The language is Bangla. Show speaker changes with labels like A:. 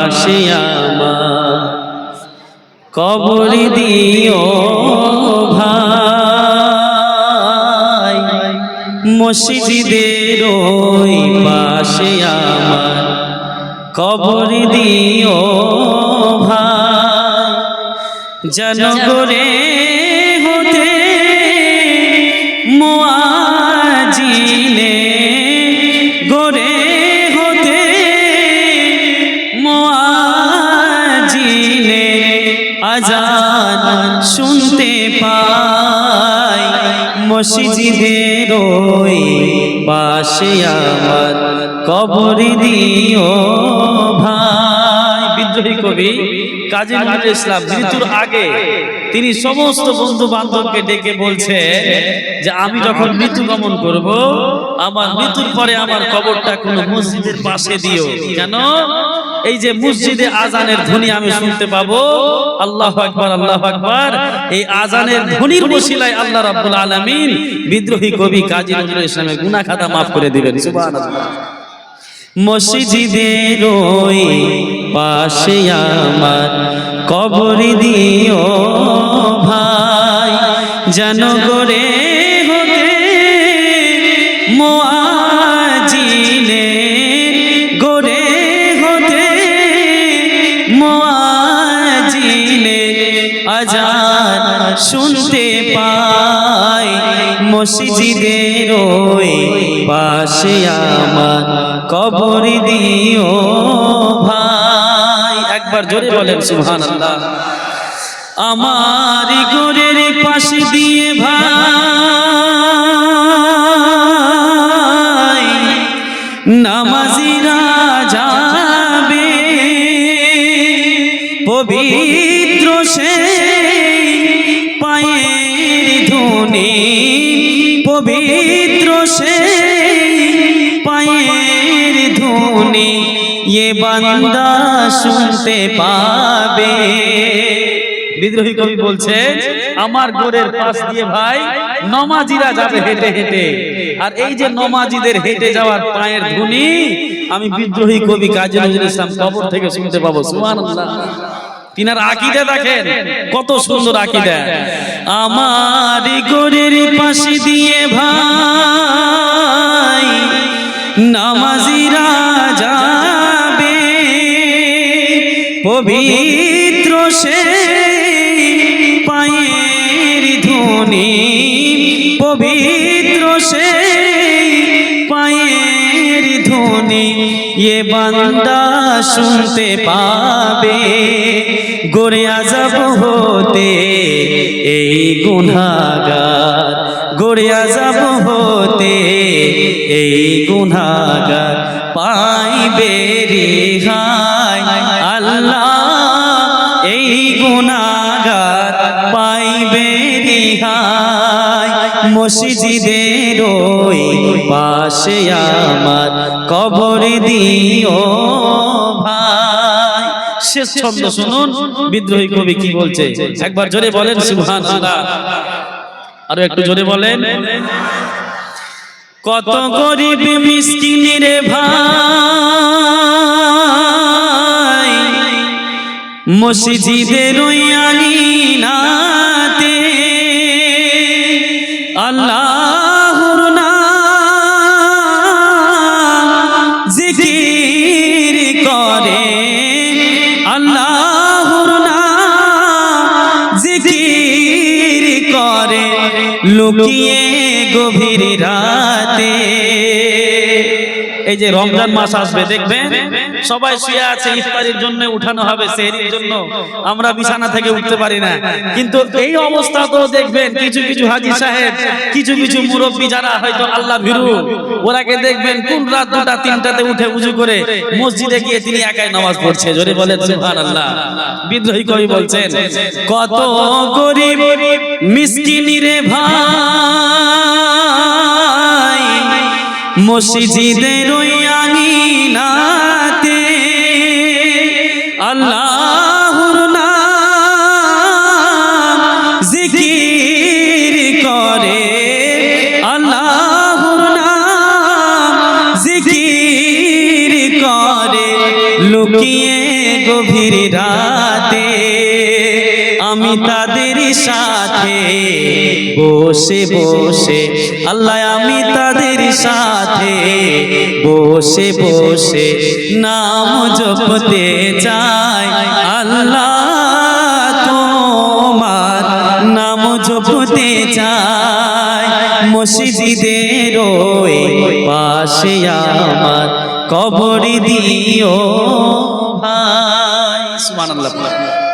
A: পাশে আমার কবর দিও ভাই, মসজিদের ওই পাশে আমার কবর দিও ভাই, যেন করে হতে মুয়াজ্জিনে গরে হতে মুয়াজ্জিনে আজান শুনতে পাই, মসজিদের ওই পাশে আমার কবর দিও ভাই। বিদ্রোহী কবি কাজী নজরুল ইসলাম মৃত্যুর আগে তিনি সমস্ত বন্ধু বান্ধবকে ডেকে বলছে যে আমি যখন মৃত্যুগমন করব, আমার মৃত্যুর পরে আমার কবরটা কোনো মসজিদের পাশে দিও। কেন? এই যে মসজিদে আজানের ধ্বনি আমি শুনতে পাবো, আল্লাহু আকবার আল্লাহু আকবার, এই আজানের ধ্বনির ওসিলায় আল্লাহ রাব্বুল আলামিন বিদ্রোহী কবি কাজী নজরুল ইসলামের গুনাহ খাতা maaf করে দিবেন। সুবহানাল্লাহ। মসজিদের ওই পাশে আমার কবর দিও ভাই, যেন করে হতে মুয়াজ্জিনে গরে হতে মুয়াজ্জিনে আজান শুনতে পাই, মসজিদের ওই পাশে আমার কবর দিও ভাই। একবার জোরে বলেন সুবহানাল্লাহ। আমার ঘরের পাশে দিয়ে ভাই নামাজিরা যাবে, পবিত্র সেই পায়ের ধুনি, পবিত্র সেই পায়ের ধুনি এ বান্দা শুনতে পাবে। বিদ্রোহী কবি বলছে আমার ঘরের পাশ দিয়ে ভাই নমাজিরা যাবে হেঁটে হেঁটে, আর এই যে নমাজিদের হেঁটে যাওয়ার পায়ের ধ্বনি আমি বিদ্রোহী কবি কাজী নজরুল ইসলাম কবর থেকে শুনতে পাবো। সুবহানাল্লাহ। তিনার আকীদা দেখেন কত সুন্দর আকীদা। আমার ঘরের পাশ দিয়ে ভাই নামাজিরা যাবে, পবিত্র সেই পায়ের ধুনি, পবিত্র সেই পায়ের ধুনি এ বান্দা শুনতে পাবে। গরে আযাব হতে এই গুনাহগার, গরে আযাব হতে এই গুনাহগার পাইবে রেহাই, আল্লাহ এই গুনাহগার পাইবে রেহাই, মসজিদের ওই পাশে আমার কবর দিও ভাই। শেষ ছন্দ শুনুন বিদ্রোহী কবি কি বলছে, একবার জোরে বলেন সুবহানাল্লাহ। আরো একটু জোরে বলেন। কত গরিব মিসকিন রে ভাই মসজিদের ওই আঙিনাতে আল্লাহর নাম জিকির করে, আল্লাহর নাম জিকির করে লুকিয়ে গভীর রাতে। এই যে রমজান মাস আসবে দেখবেন সবাই শুয়ে আছে, ইফতারির জন্য উঠানো হবে, সেহরির জন্য আমরা বিছানা থেকে উঠতে পারি না। কিন্তু এই অবস্থা তো দেখবেন কিছু কিছু হাজী সাহেব, কিছু কিছু মুরব্বী যারা হয়তো আল্লাহ ভীরু, ওরাকে দেখবেন কোন রাত 2টা 3টাতে উঠে উজু করে মসজিদে গিয়ে তিনি একাই নামাজ পড়ছে। জোরে বলেন সুবহানাল্লাহ। বিদ্রোহী কবি বলছেন কত গরিব মিসকিন রে ভাই মসজিদের ওই আঙিনাতে আল্লাহর নাম জিকির করে, আল্লাহর নাম জিকির করে লুকিয়ে গভীর রাতে আমি তাদের সাথে বসে বসে আল্লাহ আমি তাদের সাথে বসে বসে নাম জপতে চাই আল্লাহ তোমার নাম জপতে চাই মসজিদের ওই পাশে আমার কবর দিও ভাই সুবহানাল্লাহ।